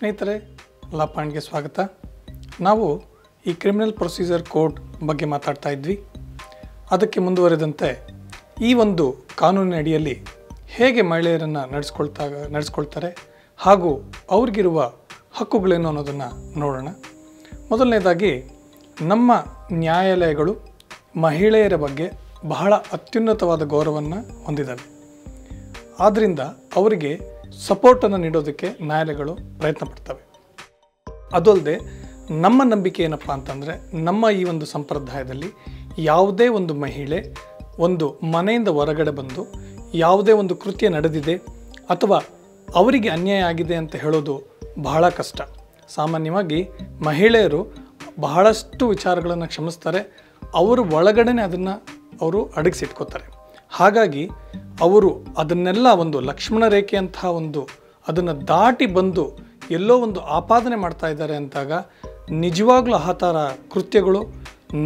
ಸ್ನೇಹಿತರೆ, ಲಾ ಪಾಯಿಂಟ್ಗೆ ಸ್ವಾಗತ. ನಾವು ಈ ಕ್ರಿಮಿನಲ್ ಪ್ರೊಸೀಜರ್ ಕೋಡ್ ಬಗ್ಗೆ ಮಾತಾಡ್ತಾ ಇದ್ವಿ. ಅದಕ್ಕೆ ಮುಂದುವರೆದಂತೆ ಈ ಒಂದು ಕಾನೂನಿನ ಅಡಿಯಲ್ಲಿ ಹೇಗೆ ಮಹಿಳೆಯರನ್ನು ನಡೆಸ್ಕೊಳ್ತಾರೆ ಹಾಗೂ ಅವ್ರಿಗಿರುವ ಹಕ್ಕುಗಳೇನು ಅನ್ನೋದನ್ನು ನೋಡೋಣ. ಮೊದಲನೇದಾಗಿ, ನಮ್ಮ ನ್ಯಾಯಾಲಯಗಳು ಮಹಿಳೆಯರ ಬಗ್ಗೆ ಬಹಳ ಅತ್ಯುನ್ನತವಾದ ಗೌರವವನ್ನು ಹೊಂದಿದ್ದಾವೆ. ಆದ್ದರಿಂದ ಅವರಿಗೆ ಸಪೋರ್ಟನ್ನು ನೀಡೋದಕ್ಕೆ ನ್ಯಾಯಾಲಯಗಳು ಪ್ರಯತ್ನ ಪಡ್ತವೆ. ಅದಲ್ಲದೆ ನಮ್ಮ ನಂಬಿಕೆ ಏನಪ್ಪ ಅಂತಂದರೆ, ನಮ್ಮ ಈ ಒಂದು ಸಂಪ್ರದಾಯದಲ್ಲಿ ಯಾವುದೇ ಒಂದು ಮಹಿಳೆ ಒಂದು ಮನೆಯಿಂದ ಹೊರಗಡೆ ಬಂದು ಯಾವುದೇ ಒಂದು ಕೃತ್ಯ ನಡೆದಿದೆ ಅಥವಾ ಅವರಿಗೆ ಅನ್ಯಾಯ ಆಗಿದೆ ಅಂತ ಹೇಳೋದು ಬಹಳ ಕಷ್ಟ. ಸಾಮಾನ್ಯವಾಗಿ ಮಹಿಳೆಯರು ಬಹಳಷ್ಟು ವಿಚಾರಗಳನ್ನು ಕ್ಷಮಿಸ್ತಾರೆ. ಅವರು ಒಳಗಡೆ ಅದನ್ನು ಅವರು ಅಡಗಿಸಿಟ್ಕೋತಾರೆ. ಹಾಗಾಗಿ ಅವರು ಅದನ್ನೆಲ್ಲ ಒಂದು ಲಕ್ಷ್ಮಣ ರೇಖೆ ಅಂತಹ ಅದನ್ನು ದಾಟಿ ಬಂದು ಎಲ್ಲೋ ಒಂದು ಆಪಾದನೆ ಮಾಡ್ತಾ ಇದ್ದಾರೆ ಅಂತಾಗ ನಿಜವಾಗ್ಲೂ ಆ ಥರ ಕೃತ್ಯಗಳು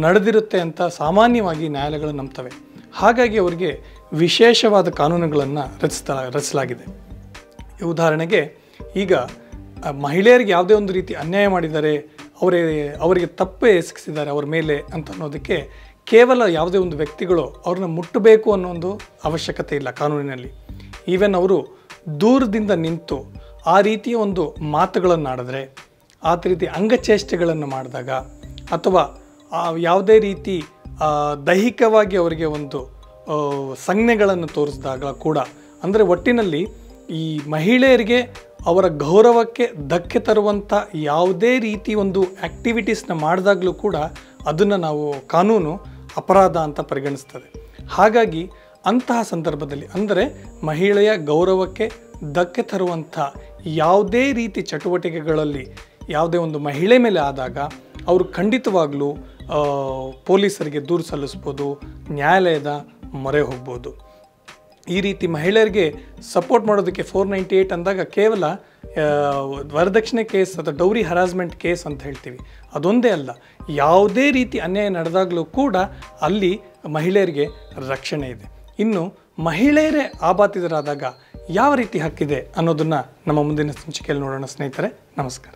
ನಡೆದಿರುತ್ತೆ ಅಂತ ಸಾಮಾನ್ಯವಾಗಿ ನ್ಯಾಯಾಲಯಗಳು ನಂಬ್ತವೆ. ಹಾಗಾಗಿ ಅವರಿಗೆ ವಿಶೇಷವಾದ ಕಾನೂನುಗಳನ್ನು ರಚಿಸಲಾಗಿದೆ. ಉದಾಹರಣೆಗೆ, ಈಗ ಮಹಿಳೆಯರಿಗೆ ಯಾವುದೇ ಒಂದು ರೀತಿ ಅನ್ಯಾಯ ಮಾಡಿದ್ದಾರೆ, ಅವರಿಗೆ ತಪ್ಪೇ ಎಸಗಿಸಿದ್ದಾರೆ ಅವ್ರ ಮೇಲೆ ಅಂತ ಅನ್ನೋದಕ್ಕೆ ಕೇವಲ ಯಾವುದೇ ಒಂದು ವ್ಯಕ್ತಿಗಳು ಅವ್ರನ್ನ ಮುಟ್ಟಬೇಕು ಅನ್ನೋ ಒಂದು ಅವಶ್ಯಕತೆ ಇಲ್ಲ ಕಾನೂನಿನಲ್ಲಿ. ಈವನ್ ಅವರು ದೂರದಿಂದ ನಿಂತು ಆ ರೀತಿಯ ಒಂದು ಮಾತುಗಳನ್ನು ಆಡಿದ್ರೆ, ಆ ರೀತಿ ಅಂಗಚೇಷ್ಟೆಗಳನ್ನು ಮಾಡಿದಾಗ ಅಥವಾ ಯಾವುದೇ ರೀತಿ ದೈಹಿಕವಾಗಿ ಅವರಿಗೆ ಒಂದು ಸಂಜ್ಞೆಗಳನ್ನು ತೋರಿಸಿದಾಗ ಕೂಡ, ಅಂದರೆ ಒಟ್ಟಿನಲ್ಲಿ ಈ ಮಹಿಳೆಯರಿಗೆ ಅವರ ಗೌರವಕ್ಕೆ ಧಕ್ಕೆ ತರುವಂಥ ಯಾವುದೇ ರೀತಿ ಒಂದು ಆ್ಯಕ್ಟಿವಿಟೀಸ್ನ ಮಾಡಿದಾಗಲೂ ಕೂಡ ಅದನ್ನು ನಾವು ಕಾನೂನು ಅಪರಾಧ ಅಂತ ಪರಿಗಣಿಸ್ತದೆ. ಹಾಗಾಗಿ ಅಂತಹ ಸಂದರ್ಭದಲ್ಲಿ, ಅಂದರೆ ಮಹಿಳೆಯ ಗೌರವಕ್ಕೆ ಧಕ್ಕೆ ತರುವಂಥ ಯಾವುದೇ ರೀತಿ ಚಟುವಟಿಕೆಗಳಲ್ಲಿ ಯಾವುದೇ ಒಂದು ಮಹಿಳೆ ಮೇಲೆ ಆದಾಗ ಅವರು ಖಂಡಿತವಾಗಲೂ ಪೊಲೀಸರಿಗೆ ದೂರು ಸಲ್ಲಿಸ್ಬೋದು, ನ್ಯಾಯಾಲಯದ ಮೊರೆ ಹೋಗ್ಬೋದು. ಈ ರೀತಿ ಮಹಿಳೆಯರಿಗೆ ಸಪೋರ್ಟ್ ಮಾಡೋದಕ್ಕೆ 498 ಅಂದಾಗ ಕೇವಲ ವರದಕ್ಷಿಣೆ ಕೇಸ್ ಅಥವಾ ಡೌರಿ ಹರಾಸ್ಮೆಂಟ್ ಕೇಸ್ ಅಂತ ಹೇಳ್ತೀವಿ, ಅದೊಂದೇ ಅಲ್ಲ, ಯಾವುದೇ ರೀತಿ ಅನ್ಯಾಯ ನಡೆದಾಗಲೂ ಕೂಡ ಅಲ್ಲಿ ಮಹಿಳೆಯರಿಗೆ ರಕ್ಷಣೆ ಇದೆ. ಇನ್ನು ಮಹಿಳೆಯರೇ ಆಬಾಧಿತರಾದಾಗ ಯಾವ ರೀತಿ ಹಕ್ಕಿದೆ ಅನ್ನೋದನ್ನು ನಮ್ಮ ಮುಂದಿನ ಸಂಚಿಕೆಯಲ್ಲಿ ನೋಡೋಣ. ಸ್ನೇಹಿತರೆ, ನಮಸ್ಕಾರ.